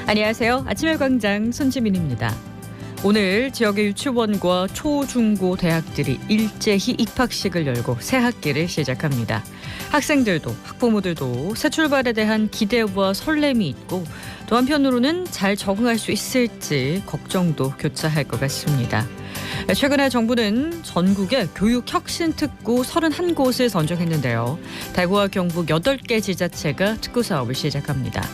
안녕하세요. 아침의 광장 손지민입니다. 오늘 지역의 유치원과 초, 중고 대학들이 일제히 입학식을 열고 새 학기를 시작합니다. 학생들도 학부모들도 새 출발에 대한 기대와 설렘이 있고 또 한편으로는 잘 적응할 수 있을지 걱정도 교차할 것 같습니다. 최근에 정부는 전국에 교육혁신특구 31곳을 선정했는데요. 대구와 경북 8개 지자체가 특구 사업을 시작합니다.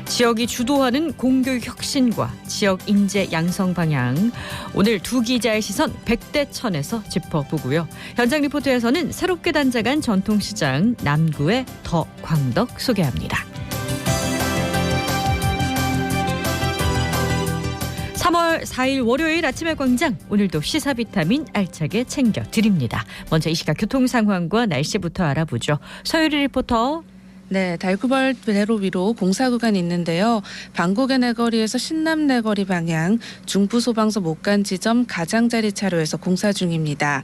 지역이 주도하는 공교육 혁신과 지역 인재 양성 방향, 오늘 두 기자의 시선 100대 1000에서 짚어보고요. 현장 리포트에서는 새롭게 단장한 전통시장 남구의 더 광덕 소개합니다. 3월 4일 월요일 아침의 광장, 오늘도 시사 비타민 알차게 챙겨드립니다. 먼저 이 시각 교통 상황과 날씨부터 알아보죠. 서유리 리포터. 네, 달구벌 대로 위로 공사 구간이 있는데요. 방곡의 내거리에서 신남 내거리 방향 중부소방서 못간 지점 가장자리 차로에서 공사 중입니다.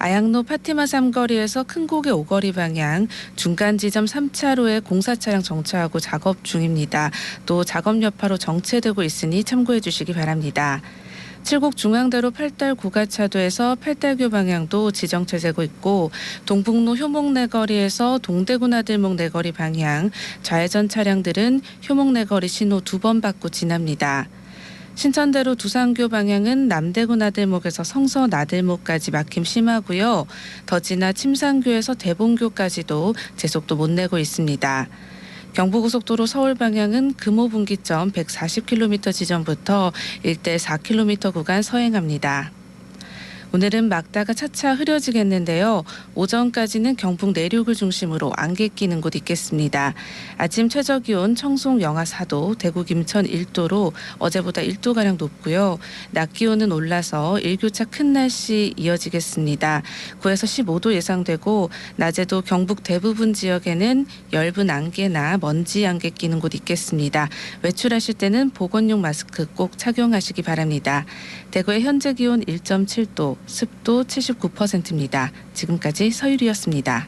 아양로 파티마 삼거리에서 큰고개 오거리 방향 중간 지점 3차로에 공사 차량 정차하고 작업 중입니다. 또 작업 여파로 정체되고 있으니 참고해 주시기 바랍니다. 칠곡 중앙대로 팔달 고가차도에서 팔달교 방향도 지정체되고 있고 동북로 효목내거리에서 동대구 나들목 내거리 방향 좌회전 차량들은 효목내거리 신호 2번 받고 지납니다. 신천대로 두산교 방향은 남대구 나들목에서 성서 나들목까지 막힘 심하고요. 더 지나 침산교에서 대봉교까지도 제속도 못 내고 있습니다. 경부고속도로 서울 방향은 금호분기점 140km 지점부터 일대 4km 구간 서행합니다. 오늘은 막다가 차차 흐려지겠는데요. 오전까지는 경북 내륙을 중심으로 안개 끼는 곳 있겠습니다. 아침 최저기온 청송 영하 4도, 대구 김천 1도로 어제보다 1도가량 높고요. 낮 기온은 올라서 일교차 큰 날씨 이어지겠습니다. 9에서 15도 예상되고 낮에도 경북 대부분 지역에는 엷은 안개나 먼지 안개 끼는 곳 있겠습니다. 외출하실 때는 보건용 마스크 꼭 착용하시기 바랍니다. 대구의 현재 기온 1.7도, 습도 79%입니다. 지금까지 서유리였습니다.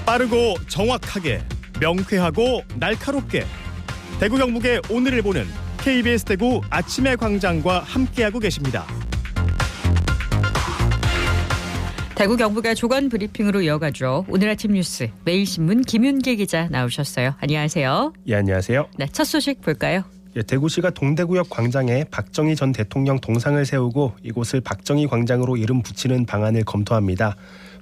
빠르고 정확하게, 명쾌하고 날카롭게 대구 경북의 오늘을 보는 KBS 대구 아침의 광장과 함께하고 계십니다. 대구 경북의 조간 브리핑으로 이어가죠. 오늘 아침 뉴스 매일신문 김윤기 기자 나오셨어요. 안녕하세요. 예, 안녕하세요. 네, 첫 소식 볼까요? 예, 대구시가 동대구역 광장에 박정희 전 대통령 동상을 세우고 이곳을 박정희 광장으로 이름 붙이는 방안을 검토합니다.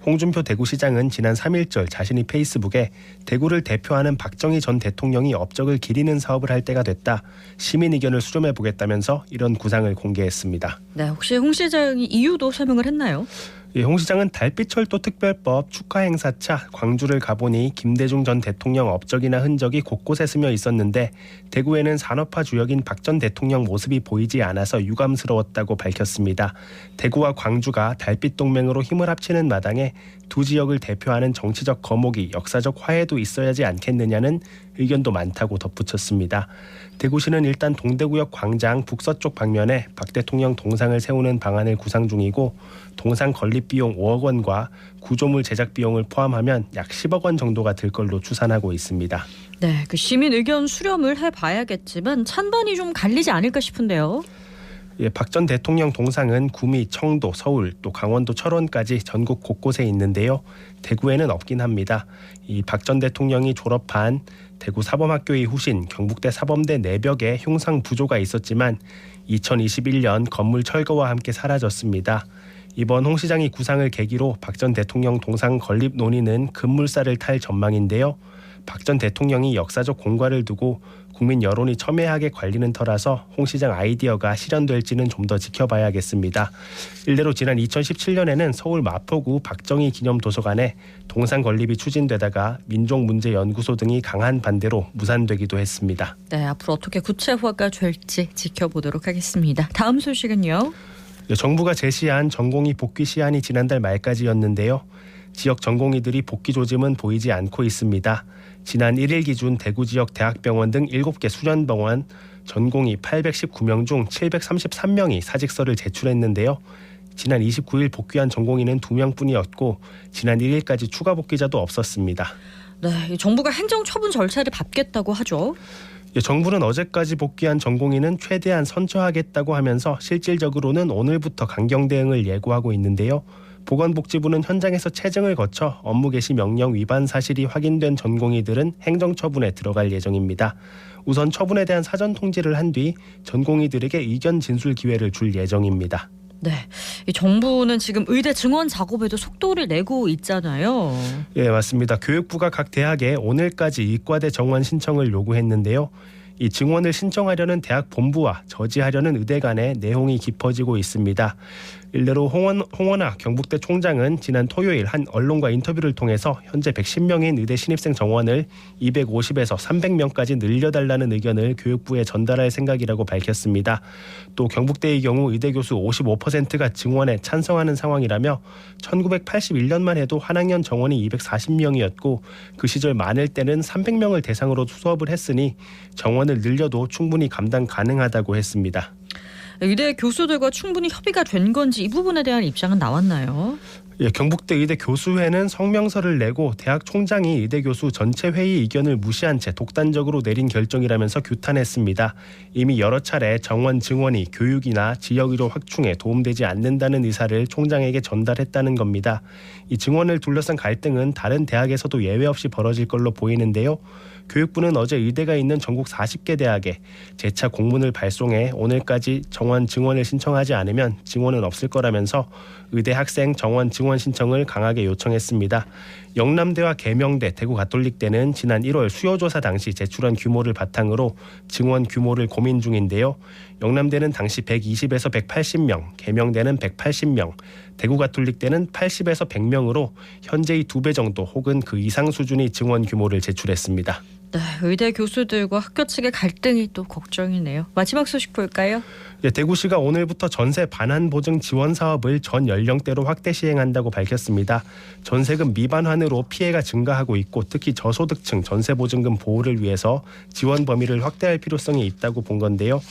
홍준표 대구시장은 지난 3일절 자신이 페이스북에 대구를 대표하는 박정희 전 대통령이 업적을 기리는 사업을 할 때가 됐다. 시민 의견을 수렴해보겠다면서 이런 구상을 공개했습니다. 네, 혹시 홍 시장이 이유도 설명을 했나요? 예, 홍 시장은 달빛철도 특별법 축하 행사차 광주를 가보니 김대중 전 대통령 업적이나 흔적이 곳곳에 스며 있었는데 대구에는 산업화 주역인 박 전 대통령 모습이 보이지 않아서 유감스러웠다고 밝혔습니다. 대구와 광주가 달빛 동맹으로 힘을 합치는 마당에 두 지역을 대표하는 정치적 거목이 역사적 화해도 있어야지 않겠느냐는 의견도 많다고 덧붙였습니다. 대구시는 일단 동대구역 광장 북서쪽 방면에 박 대통령 동상을 세우는 방안을 구상 중이고 동상 건립 비용 5억 원과 구조물 제작 비용을 포함하면 약 10억 원 정도가 들 걸로 추산하고 있습니다. 네, 그 시민 의견 수렴을 해봐야겠지만 찬반이 좀 갈리지 않을까 싶은데요. 예, 박 전 대통령 동상은 구미, 청도, 서울, 또 강원도 철원까지 전국 곳곳에 있는데요. 대구에는 없긴 합니다. 이 박 전 대통령이 졸업한 대구 사범학교의 후신 경북대 사범대 내벽에 흉상 부조가 있었지만 2021년 건물 철거와 함께 사라졌습니다. 이번 홍 시장이 구상을 계기로 박 전 대통령 동상 건립 논의는 급물살을 탈 전망인데요. 박 전 대통령이 역사적 공과를 두고 국민 여론이 첨예하게 갈리는 터라서 홍 시장 아이디어가 실현될지는 좀 더 지켜봐야겠습니다. 일례로 지난 2017년에는 서울 마포구 박정희 기념도서관에 동상 건립이 추진되다가 민족문제연구소 등이 강한 반대로 무산되기도 했습니다. 네, 앞으로 어떻게 구체화가 될지 지켜보도록 하겠습니다. 다음 소식은요. 정부가 제시한 전공의 복귀 시한이 지난달 말까지였는데요. 지역 전공의들이 복귀 조짐은 보이지 않고 있습니다. 지난 1일 기준 대구 지역 대학병원 등 7개 수련병원 전공의 819명 중 733명이 사직서를 제출했는데요. 지난 29일 복귀한 전공의는 2명뿐이었고 지난 1일까지 추가 복귀자도 없었습니다. 네, 정부가 행정처분 절차를 밟겠다고 하죠. 정부는 어제까지 복귀한 전공의는 최대한 선처하겠다고 하면서 실질적으로는 오늘부터 강경 대응을 예고하고 있는데요. 보건복지부는 현장에서 체증을 거쳐 업무 개시 명령 위반 사실이 확인된 전공의들은 행정처분에 들어갈 예정입니다. 우선 처분에 대한 사전 통지를 한 뒤 전공의들에게 의견 진술 기회를 줄 예정입니다. 네, 이 정부는 지금 의대 증원 작업에도 속도를 내고 있잖아요. 예, 맞습니다. 교육부가 각 대학에 오늘까지 의과대 정원 신청을 요구했는데요. 이 증원을 신청하려는 대학 본부와 저지하려는 의대 간의 내홍이 깊어지고 있습니다. 일례로 홍원하 경북대 총장은 지난 토요일 한 언론과 인터뷰를 통해서 현재 110명인 의대 신입생 정원을 250에서 300명까지 늘려달라는 의견을 교육부에 전달할 생각이라고 밝혔습니다. 또 경북대의 경우 의대 교수 55%가 증원에 찬성하는 상황이라며 1981년만 해도 한 학년 정원이 240명이었고 그 시절 많을 때는 300명을 대상으로 수업을 했으니 정원을 늘려도 충분히 감당 가능하다고 했습니다. 의대 교수들과 충분히 협의가 된 건지 이 부분에 대한 입장은 나왔나요? 예, 경북대 의대 교수회는 성명서를 내고 대학 총장이 의대 교수 전체 회의 의견을 무시한 채 독단적으로 내린 결정이라면서 규탄했습니다. 이미 여러 차례 정원 증원이 교육이나 지역의료 확충에 도움되지 않는다는 의사를 총장에게 전달했다는 겁니다. 이 증원을 둘러싼 갈등은 다른 대학에서도 예외 없이 벌어질 걸로 보이는데요. 교육부는 어제 의대가 있는 전국 40개 대학에 재차 공문을 발송해 오늘까지 정원 증원을 신청하지 않으면 증원은 없을 거라면서 의대 학생 정원 증원 신청을 강하게 요청했습니다. 영남대와 계명대, 대구가톨릭대는 지난 1월 수요조사 당시 제출한 규모를 바탕으로 증원 규모를 고민 중인데요. 영남대는 당시 120에서 180명, 계명대는 180명, 대구가톨릭대는 80에서 100명으로 현재의 2배 정도 혹은 그 이상 수준의 증원 규모를 제출했습니다. 네, 의대 교수들과 학교 측의 갈등이 또 걱정이네요. 마지막 소식 볼까요? 예, 대구시가 오늘부터 전세 반환 보증 지원 사업을 전 연령대로 확대 시행한다고 밝혔습니다. 전세금 미반환으로 피해가 증가하고 있고 특히 저소득층 전세보증금 보호를 위해서 지원 범위를 확대할 필요성이 있다고 본 건데요.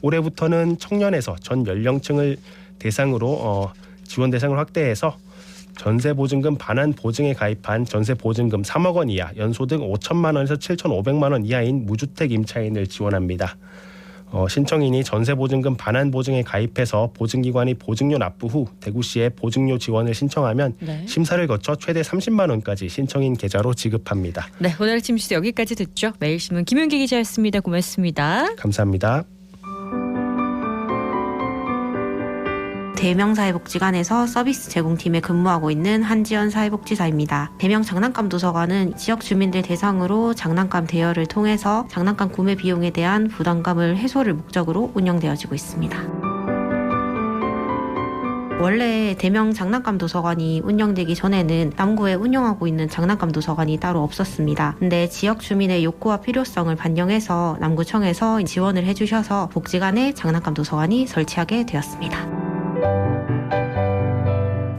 올해부터는 청년에서 전 연령층을 대상으로 지원 대상을 확대해서 전세보증금 반환 보증에 가입한 전세보증금 3억 원 이하, 연소득 5천만 원에서 7,500만 원 이하인 무주택 임차인을 지원합니다. 신청인이 전세보증금 반환 보증에 가입해서 보증기관이 보증료 납부 후 대구시에 보증료 지원을 신청하면 네. 심사를 거쳐 최대 30만 원까지 신청인 계좌로 지급합니다. 네, 오늘 아침 뉴스 여기까지 듣죠. 매일신문 김윤기 기자였습니다. 고맙습니다. 감사합니다. 대명 사회복지관에서 서비스 제공팀에 근무하고 있는 한지연 사회복지사입니다. 대명 장난감 도서관은 지역 주민들 대상으로 장난감 대여를 통해서 장난감 구매 비용에 대한 부담감을 해소를 목적으로 운영되어지고 있습니다. 원래 대명 장난감 도서관이 운영되기 전에는 남구에 운영하고 있는 장난감 도서관이 따로 없었습니다. 근데 지역 주민의 욕구와 필요성을 반영해서 남구청에서 지원을 해주셔서 복지관에 장난감 도서관이 설치하게 되었습니다.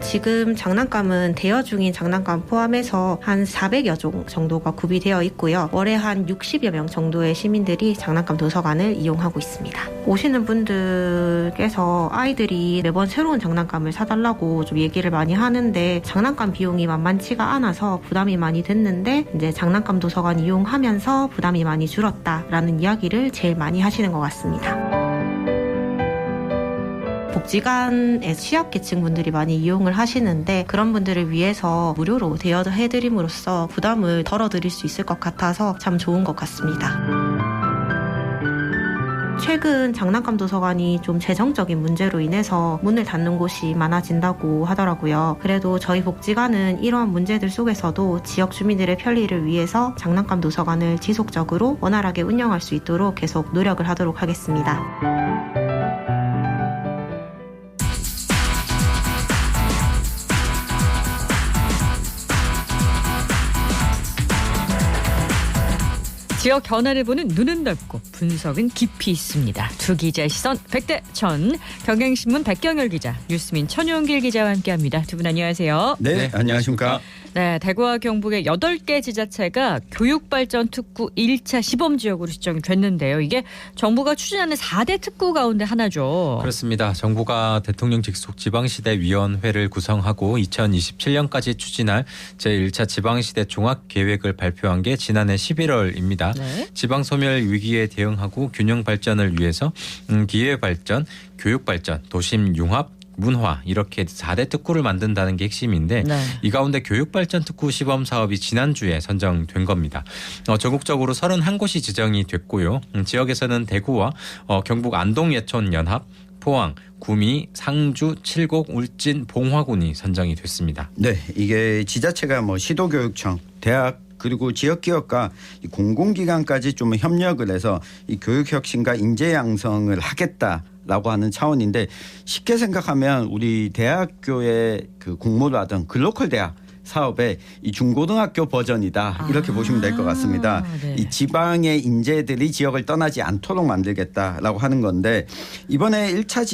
지금 장난감은 대여 중인 장난감 포함해서 한 400여 종 정도가 구비되어 있고요. 월에 한 60여 명 정도의 시민들이 장난감 도서관을 이용하고 있습니다. 오시는 분들께서 아이들이 매번 새로운 장난감을 사달라고 좀 얘기를 많이 하는데 장난감 비용이 만만치가 않아서 부담이 많이 됐는데 이제 장난감 도서관 이용하면서 부담이 많이 줄었다라는 이야기를 제일 많이 하시는 것 같습니다. 복지관에 취약계층 분들이 많이 이용을 하시는데 그런 분들을 위해서 무료로 대여해드림으로써 부담을 덜어드릴 수 있을 것 같아서 참 좋은 것 같습니다. 최근 장난감 도서관이 좀 재정적인 문제로 인해서 문을 닫는 곳이 많아진다고 하더라고요. 그래도 저희 복지관은 이러한 문제들 속에서도 지역 주민들의 편리를 위해서 장난감 도서관을 지속적으로 원활하게 운영할 수 있도록 계속 노력을 하도록 하겠습니다. 지역 변화를 보는 눈은 넓고 분석은 깊이 있습니다. 두 기자의 시선 100대 1000 경향신문 백경열 기자, 뉴스민 천용길 기자와 함께합니다. 두 분 안녕하세요. 네, 안녕하십니까. 네, 대구와 경북의 8개 지자체가 교육발전 특구 1차 시범지역으로 지정이 됐는데요. 이게 정부가 추진하는 4대 특구 가운데 하나죠. 그렇습니다. 정부가 대통령 직속 지방시대위원회를 구성하고 2027년까지 추진할 제1차 지방시대 종합계획을 발표한 게 지난해 11월입니다. 네. 지방소멸 위기에 대응하고 균형 발전을 위해서 기회발전, 교육발전, 도심융합, 문화 이렇게 4대 특구를 만든다는 게 핵심인데 네. 이 가운데 교육발전 특구 시범 사업이 지난주에 선정된 겁니다. 전국적으로 31곳이 지정이 됐고요. 지역에서는 대구와 경북 안동 예천 연합, 포항, 구미, 상주, 칠곡, 울진, 봉화군이 선정이 됐습니다. 네, 이게 지자체가 시도교육청, 대학 그리고 지역기업과 이 공공기관까지 좀 협력을 해서 이 교육혁신과 인재 양성을 하겠다라고 하는 차원인데 쉽게 생각하면 우리 대학교의 그 공모를 하던 글로컬 대학 사업의 이 중고등학교 버전이다 이렇게 보시면 될 것 같습니다. 네. 이 지방의 인재들이 지역을 떠나지 않도록 만들겠다라고 하는 건데 이번에 1차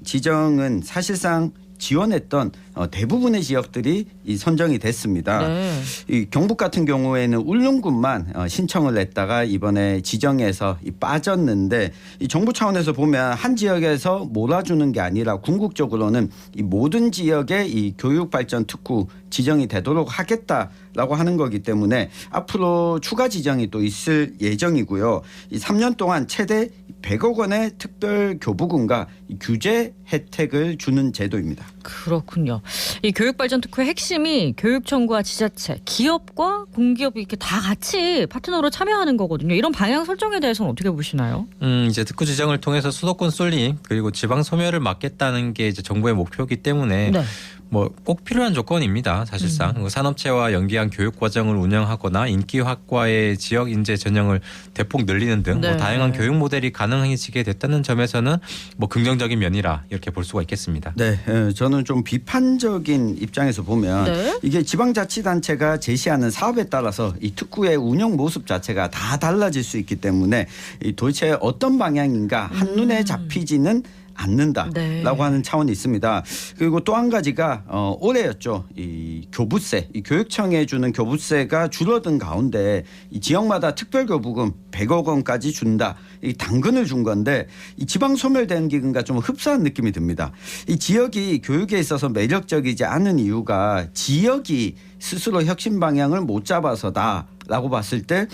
지정은 사실상 지원했던 대부분의 지역들이 선정이 됐습니다. 네. 이 경북 같은 경우에는 울릉군만 신청을 냈다가 이번에 지정해서 빠졌는데 이 정부 차원에서 보면 한 지역에서 몰아주는 게 아니라 궁극적으로는 이 모든 지역에 이 교육발전 특구 지정이 되도록 하겠다라고 하는 거기 때문에 앞으로 추가 지정이 또 있을 예정이고요. 이 3년 동안 최대 100억 원의 특별 교부금과 이 규제 혜택을 주는 제도입니다. 그렇군요. 이 교육발전 특구의 핵심이 교육청과 지자체, 기업과 공기업이 이렇게 다 같이 파트너로 참여하는 거거든요. 이런 방향 설정에 대해서는 어떻게 보시나요? 이제 특구 지정을 통해서 수도권 쏠림 그리고 지방 소멸을 막겠다는 게 이제 정부의 목표이기 때문에 네. 꼭 필요한 조건입니다. 사실상 산업체와 연계한 교육 과정을 운영하거나 인기 확보의 지역 인재 전형을 대폭 늘리는 등 네. 다양한 교육 모델이 가능해지게 됐다는 점에서는 긍정적인 면이라 이렇게 볼 수가 있겠습니다. 네, 저는 좀 비판적인 입장에서 보면 네. 이게 지방자치단체가 제시하는 사업에 따라서 이 특구의 운영 모습 자체가 다 달라질 수 있기 때문에 도대체 어떤 방향인가 한눈에 잡히지는 않는다라고 네. 하는 차원이 있습니다. 그리고 또 한 가지가 올해였죠. 이 교부세, 이 교육청에 주는 교부세가 줄어든 가운데 이 지역마다 특별교부금 100억 원까지 준다. 이 당근을 준 건데 이 지방 소멸된 기금과 좀 흡사한 느낌이 듭니다. 이 지역이 교육에 있어서 매력적이지 않은 이유가 지역이 스스로 혁신 방향을 못 잡아서다. 라고 봤을 때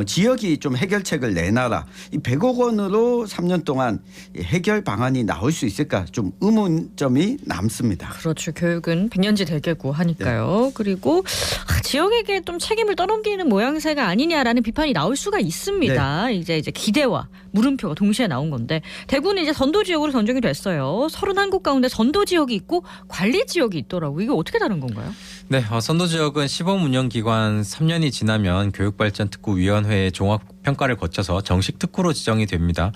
지역이 좀 해결책을 내놔라. 이 100억 원으로 3년 동안 해결 방안이 나올 수 있을까 좀 의문점이 남습니다. 그렇죠. 교육은 100년지 대계고 하니까요. 네. 그리고 지역에게 좀 책임을 떠넘기는 모양새가 아니냐라는 비판이 나올 수가 있습니다. 네. 이제 기대와 물음표가 동시에 나온 건데 대구는 이제 선도 지역으로 선정이 됐어요. 31곳 가운데 선도 지역이 있고 관리 지역이 있더라고요. 이게 어떻게 다른 건가요? 네, 선도 지역은 시범 운영 기간 3년이 지나면 교육발전특구위원회의 종합평가를 거쳐서 정식 특구로 지정이 됩니다.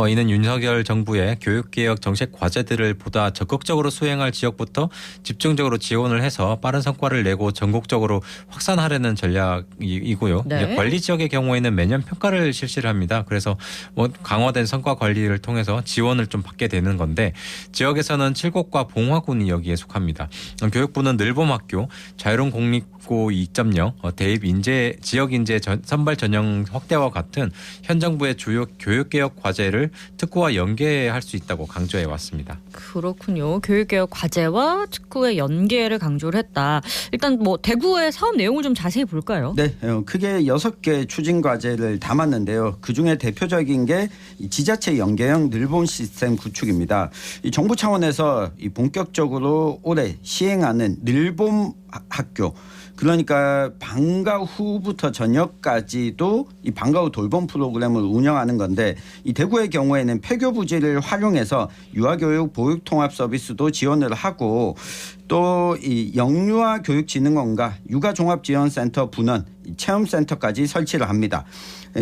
이는 윤석열 정부의 교육개혁 정책 과제들을 보다 적극적으로 수행할 지역부터 집중적으로 지원을 해서 빠른 성과를 내고 전국적으로 확산하려는 전략이고요. 네. 이제 관리 지역의 경우에는 매년 평가를 실시를 합니다. 그래서 강화된 성과 관리를 통해서 지원을 좀 받게 되는 건데 지역에서는 칠곡과 봉화군이 여기에 속합니다. 교육부는 늘봄학교, 자유로운 공립고 2.0, 대입 인재 지역 인재 선발 전형 확대와 같은 현 정부의 주요 교육개혁 과제를 특구와 연계할 수 있다고 강조해 왔습니다. 그렇군요. 교육개혁 과제와 특구의 연계를 강조를 했다. 일단 대구의 사업 내용을 좀 자세히 볼까요? 네, 크게 6개 추진 과제를 담았는데요. 그중에 대표적인 게 지자체 연계형 늘봄 시스템 구축입니다. 이 정부 차원에서 본격적으로 올해 시행하는 늘봄 학교, 그러니까 방과 후부터 저녁까지도 이 방과 후 돌봄 프로그램을 운영하는 건데 이 대구의 경우에는 폐교 부지를 활용해서 유아교육 보육 통합 서비스도 지원을 하고 또 이 영유아 교육진흥원과 육아종합지원센터 분원 체험센터까지 설치를 합니다.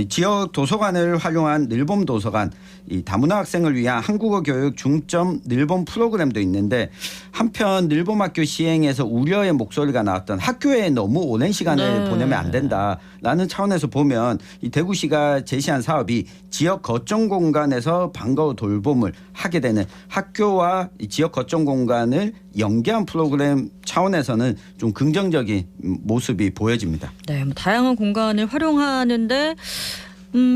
지역 도서관을 활용한 늘봄 도서관, 이 다문화 학생을 위한 한국어 교육 중점 늘봄 프로그램도 있는데 한편 늘봄학교 시행에서 우려의 목소리가 나왔던 학교에 너무 오랜 시간을 보내면 안 된다라는 차원에서 보면 이 대구시가 제시한 사업이 지역 거점 공간에서 방과후 돌봄을 하게 되는 학교와 이 지역 거점 공간을 연계한 프로그램 차원에서는 좀 긍정적인 모습이 보여집니다. 네, 뭐 다양한 공간을 활용하는데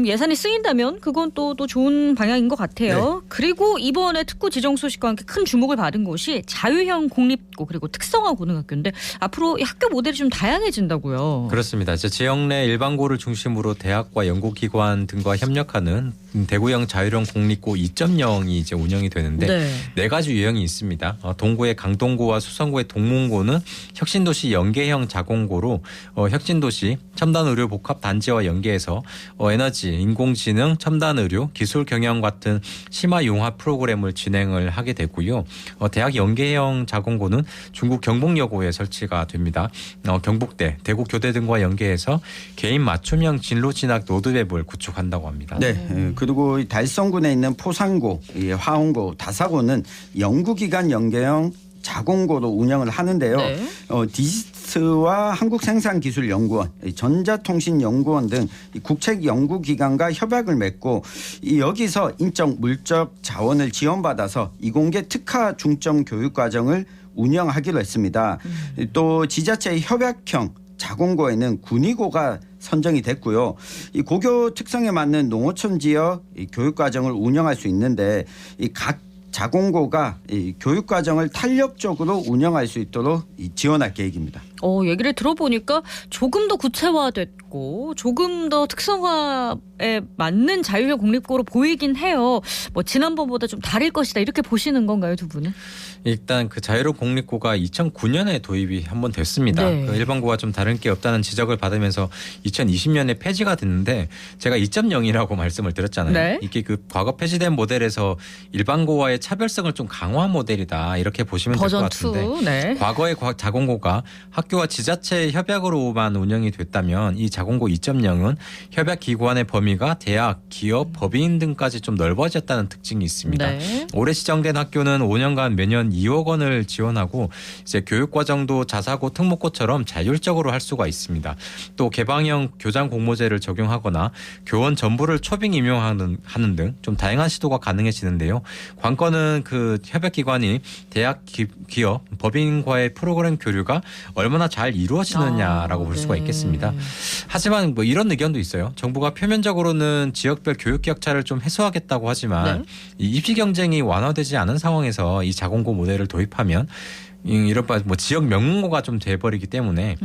예산이 쓰인다면 그건 또 좋은 방향인 것 같아요. 네. 그리고 이번에 특구 지정 소식과 함께 큰 주목을 받은 곳이 자유형 공립고 그리고 특성화 고등학교인데 앞으로 이 학교 모델이 좀 다양해진다고요. 그렇습니다. 이제 지역 내 일반고를 중심으로 대학과 연구기관 등과 협력하는 대구형 자유형 공립고 2.0이 이제 운영이 되는데 네 가지 유형이 있습니다. 동구의 강동구와 수성구의 동문고는 혁신도시 연계형 자공고로 혁신도시 첨단의료 복합단지와 연계해서 에너지, 인공지능, 첨단의료, 기술경영 같은 심화융합 프로그램을 진행을 하게 되고요. 대학 연계형 자공고는 중국 경북여고에 설치가 됩니다. 경북대, 대구교대 등과 연계해서 개인 맞춤형 진로 진학 로드맵을 구축한다고 합니다. 네. 그리고 달성군에 있는 포상고, 화원고, 다사고는 연구기관 연계형 자공고로 운영을 하는데요. 네. 디지트와 한국생산기술연구원, 전자통신연구원 등 국책연구기관과 협약을 맺고 여기서 인적 물적 자원을 지원받아서 이공계 특화 중점 교육과정을 운영하기로 했습니다. 또 지자체의 협약형 자공고에는 군의고가 선정이 됐고요. 이 고교 특성에 맞는 농어촌 지역 교육과정을 운영할 수 있는데 이 각 자공고가 이 교육과정을 탄력적으로 운영할 수 있도록 지원할 계획입니다. 얘기를 들어보니까 조금 더 구체화됐고 조금 더 특성화에 맞는 자유형 공립고로 보이긴 해요. 뭐 지난번보다 좀 다를 것이다 이렇게 보시는 건가요, 두 분은? 일단 그 자유형 공립고가 2009년에 도입이 한번 됐습니다. 네. 그 일반고와 좀 다른 게 없다는 지적을 받으면서 2020년에 폐지가 됐는데 제가 2.0이라고 말씀을 드렸잖아요. 네. 이게 그 과거 폐지된 모델에서 일반고와의 차별성을 좀 강화한 모델이다 이렇게 보시면 될 것 버전 같은데 2. 네. 과거의 자공고가 학교와 지자체 협약으로만 운영이 됐다면 이 자공고 2.0은 협약 기관의 범위가 대학, 기업, 법인 등까지 좀 넓어졌다는 특징이 있습니다. 네. 올해 지정된 학교는 5년간 매년 2억 원을 지원하고 이제 교육과정도 자사고, 특목고처럼 자율적으로 할 수가 있습니다. 또 개방형 교장 공모제를 적용하거나 교원 전부를 초빙 임용하는 등 좀 다양한 시도가 가능해지는데요. 관건은 그 협약기관이 대학, 기업, 법인과의 프로그램 교류가 얼마나 잘 이루어지느냐라고 볼 수가 있겠습니다. 하지만 뭐 이런 의견도 있어요. 정부가 표면적으로는 지역별 교육 격차를 좀 해소하겠다고 하지만 이 입시 경쟁이 완화되지 않은 상황에서 이 자공고 모델을 도입하면 이른바 뭐 지역 명문고가 좀 돼버리기 때문에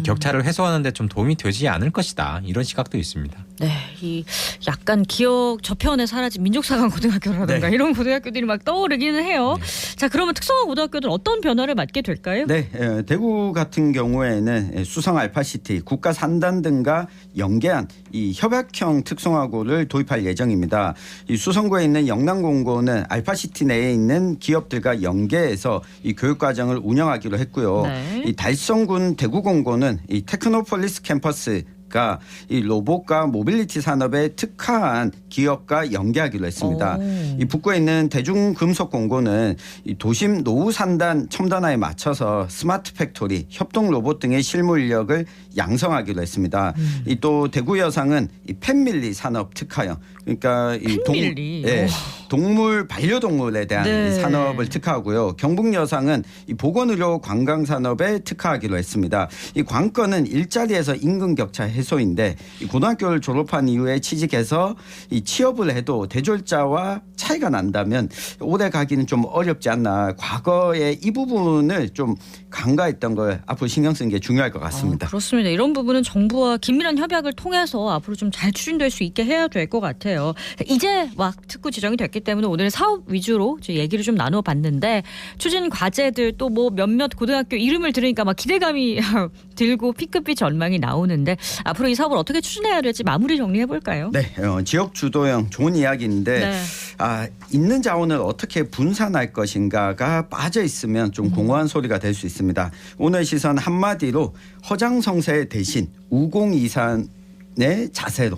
격차를 해소하는 데 좀 도움이 되지 않을 것이다. 이런 시각도 있습니다. 네, 이 약간 기억 저편에 사라진 민족사관 고등학교라든가 이런 고등학교들이 막 떠오르기는 해요. 자, 그러면 특성화 고등학교들 어떤 변화를 맞게 될까요? 네, 대구 같은 경우에는 수성 알파시티, 국가 산단 등과 연계한 이 협약형 특성화고를 도입할 예정입니다. 이 수성구에 있는 영남공고는 알파시티 내에 있는 기업들과 연계해서 이 교육과정을 운영하기로 했고요. 네. 이 달성군 대구공고는 이 테크노폴리스 캠퍼스 이 로봇과 모빌리티 산업에 특화한 기업과 연계하기로 했습니다. 이 북구에 있는 대중금속공고는 이 도심 노후 산단 첨단화에 맞춰서 스마트 팩토리, 협동 로봇 등의 실무 인력을 양성하기로 했습니다. 이 또 대구 여상은 이 펫밀리 산업 특화형, 그러니까 이 동물 반려동물에 대한 이 산업을 특화하고요. 경북 여상은 이 보건의료 관광 산업에 특화하기로 했습니다. 이 관건은 일자리에서 임금 격차 해소인데 이 고등학교를 졸업한 이후에 취직해서 이 취업을 해도 대졸자와 차이가 난다면 오래 가기는 좀 어렵지 않나. 과거에 이 부분을 좀 간과했던 걸 앞으로 신경 쓰는 게 중요할 것 같습니다. 그렇습니다. 이런 부분은 정부와 긴밀한 협약을 통해서 앞으로 좀 잘 추진될 수 있게 해야 될 것 같아요. 이제 막 특구 지정이 됐기 때문에 오늘 사업 위주로 얘기를 좀 나눠봤는데 추진 과제들 또 뭐 몇몇 고등학교 이름을 들으니까 막 기대감이 들고 P급 전망이 나오는데 앞으로 이 사업을 어떻게 추진해야 될지 마무리 정리해 볼까요? 네, 지역 주도형 좋은 이야기인데 있는 자원을 어떻게 분산할 것인가가 빠져 있으면 좀 공허한 소리가 될 수 있습니다. 오늘 시선 한마디로 허장성세 대신 우공이산의 자세로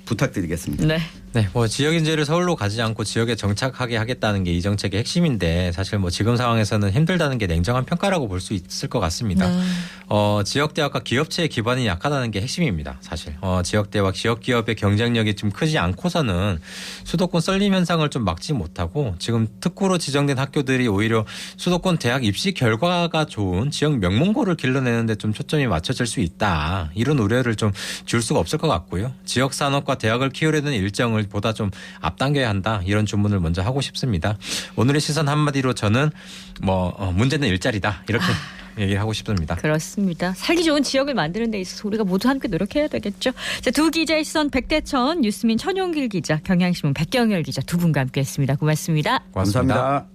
부탁드리겠습니다. 네. 네, 뭐 지역 인재를 서울로 가지 않고 지역에 정착하게 하겠다는 게 이 정책의 핵심인데 사실 뭐 지금 상황에서는 힘들다는 게 냉정한 평가라고 볼 수 있을 것 같습니다. 지역 대학과 기업체의 기반이 약하다는 게 핵심입니다. 사실 지역 대학, 지역 기업의 경쟁력이 좀 크지 않고서는 수도권 썰림 현상을 좀 막지 못하고 지금 특구로 지정된 학교들이 오히려 수도권 대학 입시 결과가 좋은 지역 명문고를 길러내는데 좀 초점이 맞춰질 수 있다. 이런 우려를 좀 줄 수가 없을 것 같고요. 지역 산업과 대학을 키우려는 일정을 보다 좀 앞당겨야 한다. 이런 주문을 먼저 하고 싶습니다. 오늘의 시선 한마디로 저는 문제는 일자리다. 이렇게 얘기를 하고 싶습니다. 그렇습니다. 살기 좋은 지역을 만드는 데 있어서 우리가 모두 함께 노력해야 되겠죠. 자, 두 기자의 시선 백대천, 뉴스민 천용길 기자, 경향신문 백경열 기자 두 분과 함께했습니다. 고맙습니다. 감사합니다.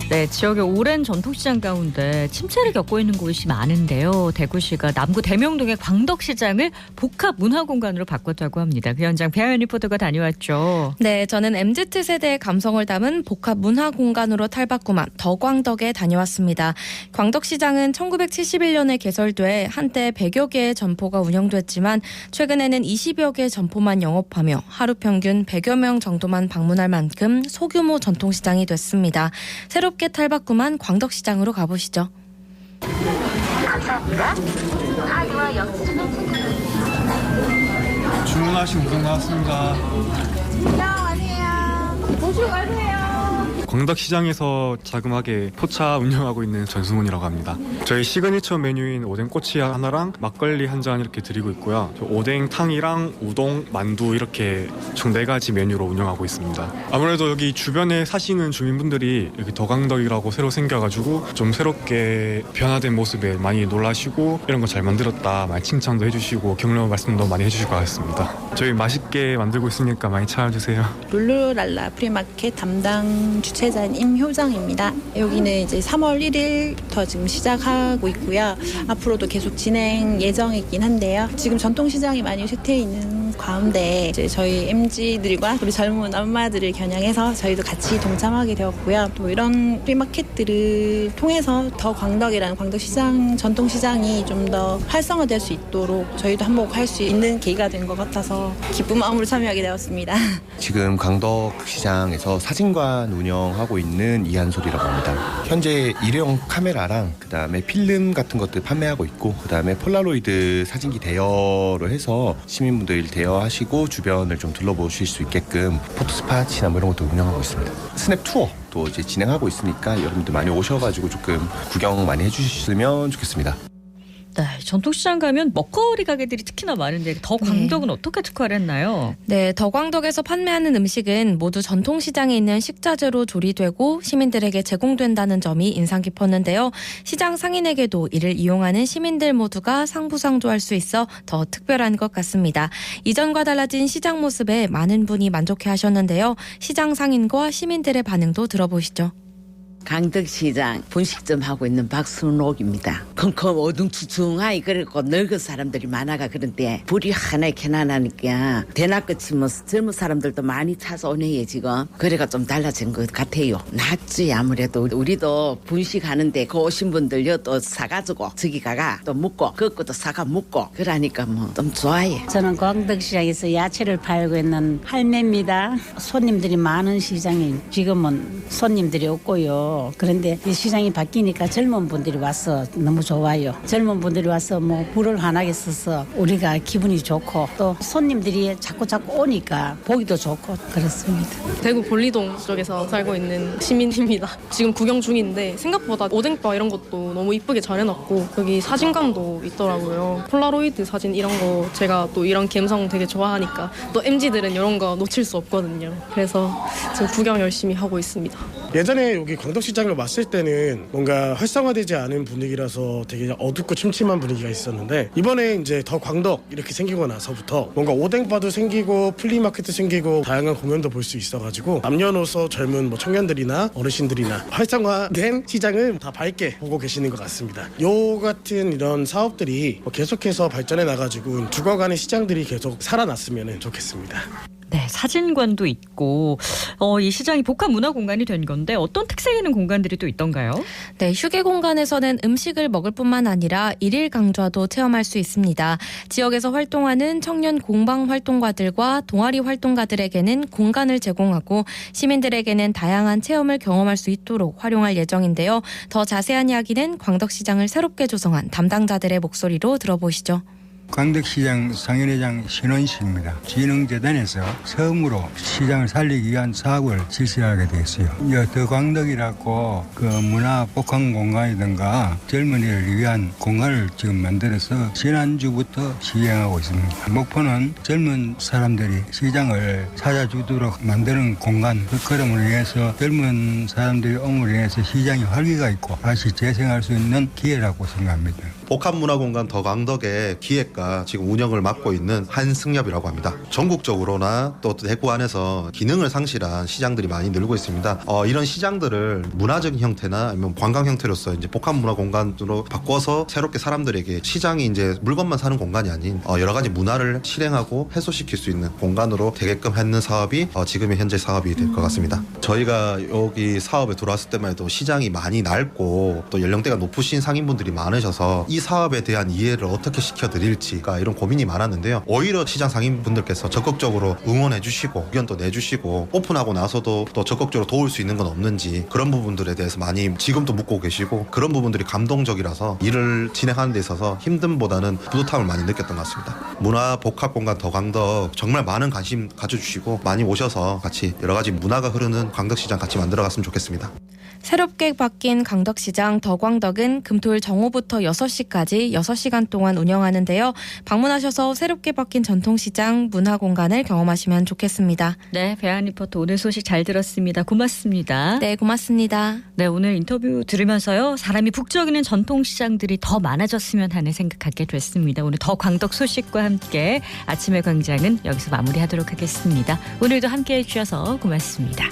네, 지역의 오랜 전통시장 가운데 침체를 겪고 있는 곳이 많은데요. 대구시가 남구 대명동의 광덕시장을 복합문화공간으로 바꿨다고 합니다. 그 현장 배아연 리포터가 다녀왔죠. 네, 저는 MZ세대의 감성을 담은 복합문화공간으로 탈바꿈한 더광덕에 다녀왔습니다. 광덕시장은 1971년에 개설돼 한때 100여 개의 점포가 운영됐지만 최근에는 20여 개의 점포만 영업하며 하루 평균 100여 명 정도만 방문할 만큼 소규모 전통시장이 됐습니다. 새롭게 탈바꿈한 광덕시장으로 가보시죠. 감사합니다. 카드와 영수증을 주문하신 우동 나왔습니다. 안녕하세요. 보시고 가세요. 광덕시장에서 자그마하게 포차 운영하고 있는 전승훈이라고 합니다. 저희 시그니처 메뉴인 오뎅꼬치 하나랑 막걸리 한 잔 이렇게 드리고 있고요. 오뎅탕이랑 우동, 만두 이렇게 총 4가지 메뉴로 운영하고 있습니다. 아무래도 여기 주변에 사시는 주민분들이 여기 더광덕이라고 새로 생겨가지고 좀 새롭게 변화된 모습에 많이 놀라시고 이런 거 잘 만들었다 많이 칭찬도 해주시고 격려 말씀도 많이 해주실 것 같습니다. 저희 맛있게 만들고 있으니까 많이 찾아주세요. 룰루랄라 프리마켓 담당 주최자인 임효정입니다. 여기는 이제 3월 1일부터 지금 시작하고 있고요. 앞으로도 계속 진행 예정이긴 한데요. 지금 전통시장이 많이 쇠퇴해 있는 가운데 이제 저희 MZ들과 우리 젊은 엄마들을 겨냥해서 저희도 같이 동참하게 되었고요. 또 이런 프리마켓들을 통해서 더 광덕이라는 광덕시장 전통시장이 좀 더 활성화될 수 있도록 저희도 한몫할 수 있는 계기가 된 것 같아서 기쁜 마음으로 참여하게 되었습니다. 지금 광덕시장에서 사진관 운영하고 있는 이한솔이라고 합니다. 현재 일회용 카메라랑 그다음에 필름 같은 것들 판매하고 있고 그다음에 폴라로이드 사진기 대여로 해서 시민분들 대여하시고 주변을 좀 둘러보실 수 있게끔 포토스팟이나 뭐 이런 것도 운영하고 있습니다. 스냅 투어도 이제 진행하고 있으니까 여러분들 많이 오셔가지고 조금 구경 많이 해주셨으면 좋겠습니다. 네, 전통시장 가면 먹거리 가게들이 특히나 많은데 더 광덕은 어떻게 특화를 했나요? 네, 더광덕에서 판매하는 음식은 모두 전통시장에 있는 식자재로 조리되고 시민들에게 제공된다는 점이 인상 깊었는데요. 시장 상인에게도 이를 이용하는 시민들 모두가 상부상조할 수 있어 더 특별한 것 같습니다. 이전과 달라진 시장 모습에 많은 분이 만족해 하셨는데요. 시장 상인과 시민들의 반응도 들어보시죠. 광덕시장 분식점 하고 있는 박순옥입니다. 컴컴 어둥투퉁하니 그랬고 늙은 사람들이 많아가 그런데 불이 하나에 켜나니까 대낮끝이 뭐 젊은 사람들도 많이 찾아오네요 지금. 그래가 좀 달라진 것 같아요. 낫지 아무래도 우리도 분식하는데 그 오신 분들요 또 사가지고 저기 가가 또 묵고 그것도 사가 묵고 그러니까 뭐 좀 좋아해. 저는 광덕시장에서 야채를 팔고 있는 할매입니다. 손님들이 많은 시장이 지금은 손님들이 없고요. 그런데 이 시장이 바뀌니까 젊은 분들이 와서 너무 좋아요. 젊은 분들이 와서 뭐 불을 환하게 써서 우리가 기분이 좋고 또 손님들이 자꾸 오니까 보기도 좋고 그렇습니다. 대구 볼리동 쪽에서 살고 있는 시민입니다. 지금 구경 중인데 생각보다 오뎅바 이런 것도 너무 이쁘게 잘 해놨고 여기 사진관도 있더라고요. 폴라로이드 사진 이런 거 제가 또 이런 감성 되게 좋아하니까 또 MZ들은 이런 거 놓칠 수 없거든요. 그래서 지금 구경 열심히 하고 있습니다. 예전에 여기 광덕 광덕시장을 왔을 때는 뭔가 활성화되지 않은 분위기라서 되게 어둡고 침침한 분위기가 있었는데 이번에 이제 더 광덕 이렇게 생기고 나서부터 뭔가 오뎅바도 생기고 플리마켓도 생기고 다양한 공연도 볼 수 있어가지고 남녀노소 젊은 뭐 청년들이나 어르신들이나 활성화된 시장을 다 밝게 보고 계시는 것 같습니다. 요 같은 이런 사업들이 계속해서 발전해 나가지고 죽어가는 시장들이 계속 살아났으면 좋겠습니다. 네, 사진관도 있고 이 시장이 복합 문화 공간이 된 건데 어떤 특색 있는 공간들이 또 있던가요? 네, 휴게 공간에서는 음식을 먹을 뿐만 아니라 일일 강좌도 체험할 수 있습니다. 지역에서 활동하는 청년 공방 활동가들과 동아리 활동가들에게는 공간을 제공하고 시민들에게는 다양한 체험을 경험할 수 있도록 활용할 예정인데요. 더 자세한 이야기는 광덕시장을 새롭게 조성한 담당자들의 목소리로 들어보시죠. 광덕시장 상인회장 신원식입니다. 진흥재단에서 처음으로 시장을 살리기 위한 사업을 실시하게 되었어요. 더 광덕이라고 그 문화 복합 공간이든가 젊은이를 위한 공간을 지금 만들어서 지난주부터 시행하고 있습니다. 목표는 젊은 사람들이 시장을 찾아주도록 만드는 공간, 그 걸음을 위해서 젊은 사람들이 옴으로 인해서 시장이 활기가 있고 다시 재생할 수 있는 기회라고 생각합니다. 복합문화공간 더 광덕의 기획과 지금 운영을 맡고 있는 한승엽이라고 합니다. 전국적으로나 또 대구 안에서 기능을 상실한 시장들이 많이 늘고 있습니다. 이런 시장들을 문화적인 형태나 아니면 관광 형태로서 이제 복합문화공간으로 바꿔서 새롭게 사람들에게 시장이 이제 물건만 사는 공간이 아닌 여러 가지 문화를 실행하고 해소시킬 수 있는 공간으로 되게끔 하는 사업이 지금의 현재 사업이 될 것 같습니다. 저희가 여기 사업에 들어왔을 때만 해도 시장이 많이 낡고 또 연령대가 높으신 상인분들이 많으셔서 이 사업에 대한 이해를 어떻게 시켜드릴지가 이런 고민이 많았는데요. 오히려 시장 상인분들께서 적극적으로 응원해 주시고 의견도 내주시고 오픈하고 나서도 또 적극적으로 도울 수 있는 건 없는지 그런 부분들에 대해서 많이 지금도 묻고 계시고 그런 부분들이 감동적이라서 일을 진행하는 데 있어서 힘듦보다는 뿌듯함을 많이 느꼈던 것 같습니다. 문화 복합 공간 더 광덕 정말 많은 관심 가져주시고 많이 오셔서 같이 여러 가지 문화가 흐르는 광덕시장 같이 만들어갔으면 좋겠습니다. 새롭게 바뀐 광덕시장 더광덕은 금토일 정오부터 6시까지 6시간 동안 운영하는데요. 방문하셔서 새롭게 바뀐 전통시장 문화공간을 경험하시면 좋겠습니다. 네, 배한 리포터 오늘 소식 잘 들었습니다. 고맙습니다. 네, 고맙습니다. 네, 오늘 인터뷰 들으면서요. 사람이 북적이는 전통시장들이 더 많아졌으면 하는 생각하게 됐습니다. 오늘 더 광덕 소식과 함께 아침의 광장은 여기서 마무리하도록 하겠습니다. 오늘도 함께해 주셔서 고맙습니다.